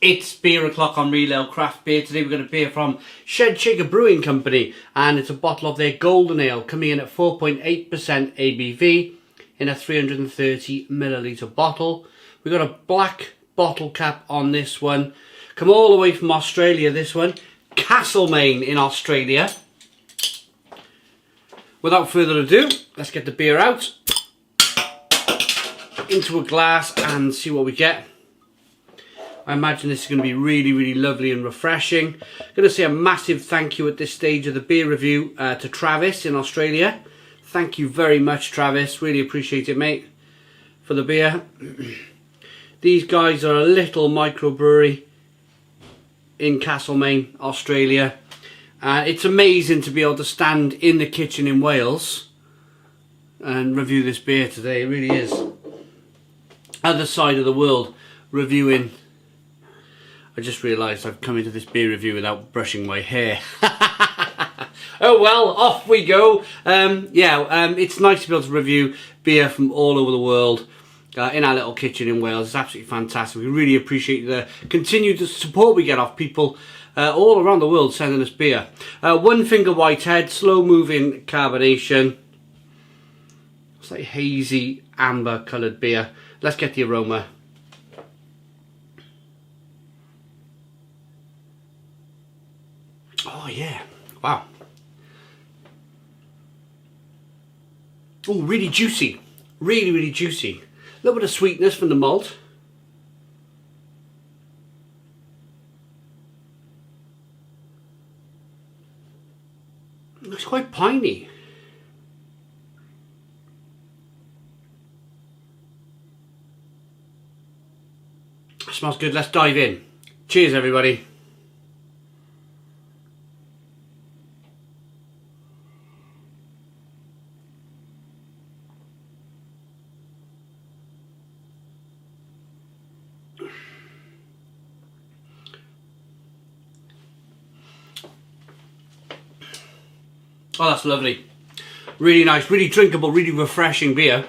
It's beer o'clock on Real Ale Craft Beer. Today we're going to beer from Shedshaker Brewing Company, and it's a bottle of their Golden Ale coming in at 4.8% ABV in a 330ml bottle. We've got a black bottle cap on this one. Come all the way from Australia, this one. Castlemaine in Australia. Without further ado, let's get the beer out into a glass and see what we get. I imagine this is going to be really lovely and refreshing. I'm going to say a massive thank you at this stage of the beer review to Travis in Australia. Thank you very much, Travis. Really appreciate it, mate, for the beer. These guys are a little microbrewery in Castlemaine, Australia. It's amazing to be able to stand in the kitchen in Wales and review this beer today. It really is. Other side of the world, reviewing. I just realised I've come into this beer review without brushing my hair. Oh well, off we go. It's nice to be able to review beer from all over the world in our little kitchen in Wales. It's absolutely fantastic. We really appreciate the continued support we get off people all around the world sending us beer. One Finger Whitehead, slow moving carbonation. It's like hazy amber coloured beer. Let's get the aroma. Oh yeah, wow. Oh, really juicy. Really juicy. A little bit of sweetness from the malt. It's quite piney. Smells good. Let's dive in. Cheers, everybody. Oh, that's lovely. Really nice, really drinkable, really refreshing beer.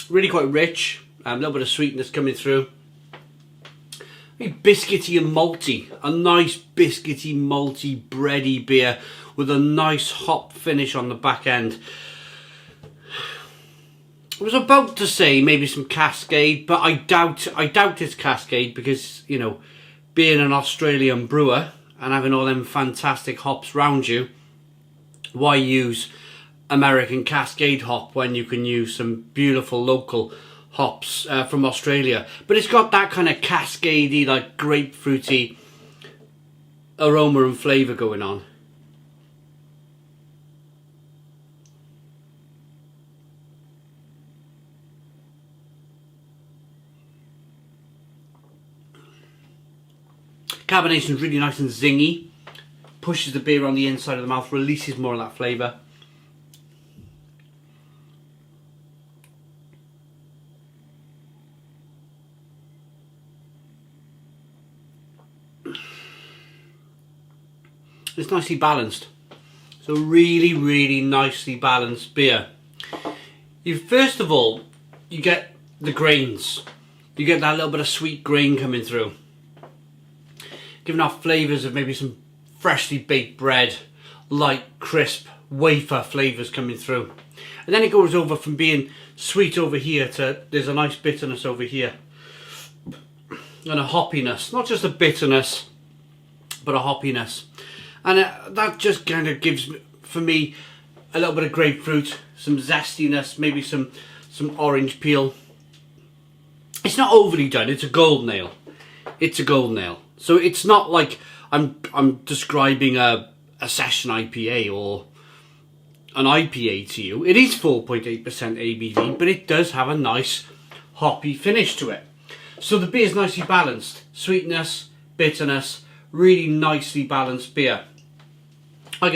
Really quite rich. A little bit of sweetness coming through. Very biscuity and malty. A nice biscuity, malty, bready beer with a nice hop finish on the back end. I was about to say maybe some Cascade, but I doubt it's Cascade because, you know, being an Australian brewer and having all them fantastic hops round you, why use American Cascade hop when you can use some beautiful local hops from Australia? But it's got that kind of cascadey, like grapefruity aroma and flavour going on. Carbonation's really nice and zingy. Pushes the beer on the inside of the mouth, releases more of that flavour. It's nicely balanced. So really nicely balanced beer. First of all, you get the grains. You get that little bit of sweet grain coming through, giving off flavours of maybe some freshly baked bread, light, crisp, wafer flavours coming through. And then it goes over from being sweet over here to there's a nice bitterness over here. And a hoppiness, not just a bitterness, but a hoppiness. And that just kind of gives, for me, a little bit of grapefruit, some zestiness, maybe some orange peel. It's not overly done, it's a golden ale. It's a golden ale. So it's not like I'm describing a session IPA or an IPA to you. It is 4.8% ABV, but it does have a nice hoppy finish to it. So the beer is nicely balanced. Sweetness, bitterness, really nicely balanced beer. I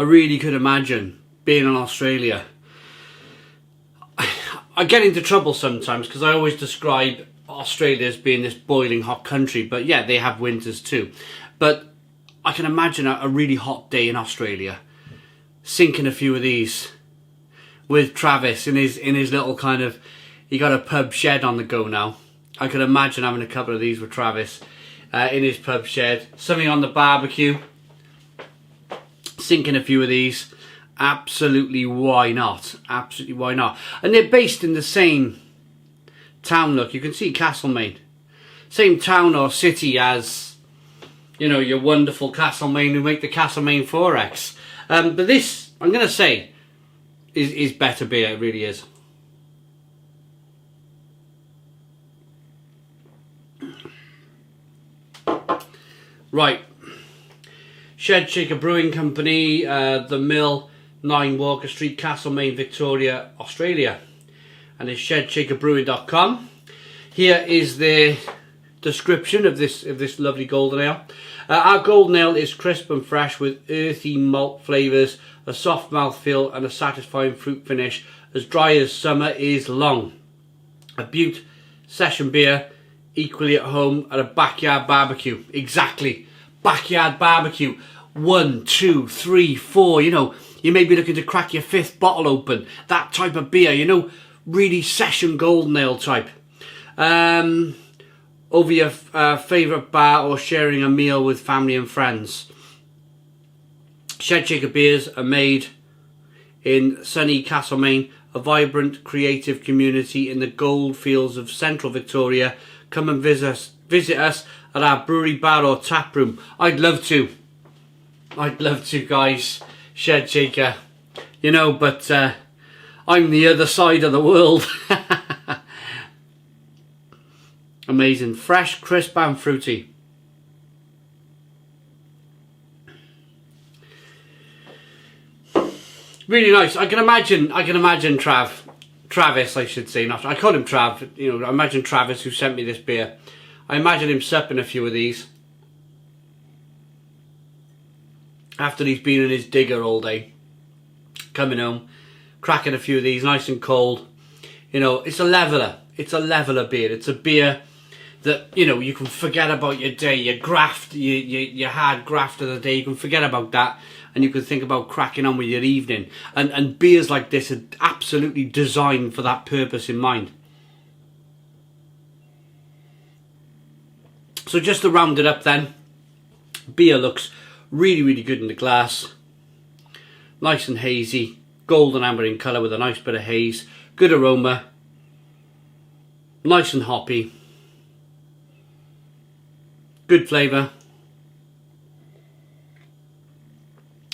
really could imagine being in Australia. I get into trouble sometimes because I always describe Australia as being this boiling hot country, but yeah, they have winters too. But I can imagine a really hot day in Australia sinking a few of these with Travis in his little kind of, he got a pub shed on the go now. I could imagine having a couple of these with Travis in his pub shed. Something on the barbecue. Sinking a few of these. Absolutely, why not? Absolutely, why not? And they're based in the same town, look. You can see Castlemaine. Same town or city as, you know, your wonderful Castlemaine who make the Castlemaine 4X. But this, I'm going to say, is better beer. It really is. Right. Shedshaker Brewing Company, The Mill, 9 Walker Street, Castlemaine, Victoria, Australia. And it's shedshakerbrewing.com. Here is the description of this lovely golden ale. Our golden ale is crisp and fresh with earthy malt flavours, a soft mouthfeel and a satisfying fruit finish, as dry as summer is long. A Butte session beer, equally at home at a backyard barbecue. Exactly, backyard barbecue. 1, 2, 3, 4, you know, you may be looking to crack your 5th bottle open. That type of beer, you know, really session golden ale type. Over your favourite bar or sharing a meal with family and friends. Shedshaker beers are made in sunny Castlemaine, a vibrant, creative community in the gold fields of central Victoria. Come and visit us at our brewery, bar or tap room. I'd love to, guys. Shedshaker, you know, but I'm the other side of the world. Amazing, fresh, crisp and fruity. Really nice. I can imagine Travis, I should say, not, I call him Trav, you know, I imagine Travis who sent me this beer. I imagine him supping a few of these after he's been in his digger all day, coming home, cracking a few of these nice and cold. You know, it's a leveler. It's a leveler beer. It's a beer that, you know, you can forget about your day, your graft, your hard graft of the day. You can forget about that, and you can think about cracking on with your evening. And beers like this are absolutely designed for that purpose in mind. So just to round it up then, beer looks really, really good in the glass. Nice and hazy, golden amber in colour with a nice bit of haze. Good aroma. Nice and hoppy. Good flavour.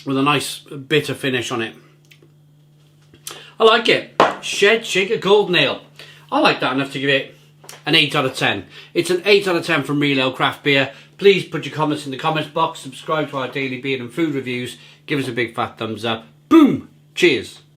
With a nice bitter finish on it. I like it. Shedshaker Golden Ale. I like that enough to give it an 8 out of 10. It's an 8 out of 10 from Real Ale Craft Beer. Please put your comments in the comments box. Subscribe to our daily beer and food reviews. Give us a big fat thumbs up. Boom! Cheers.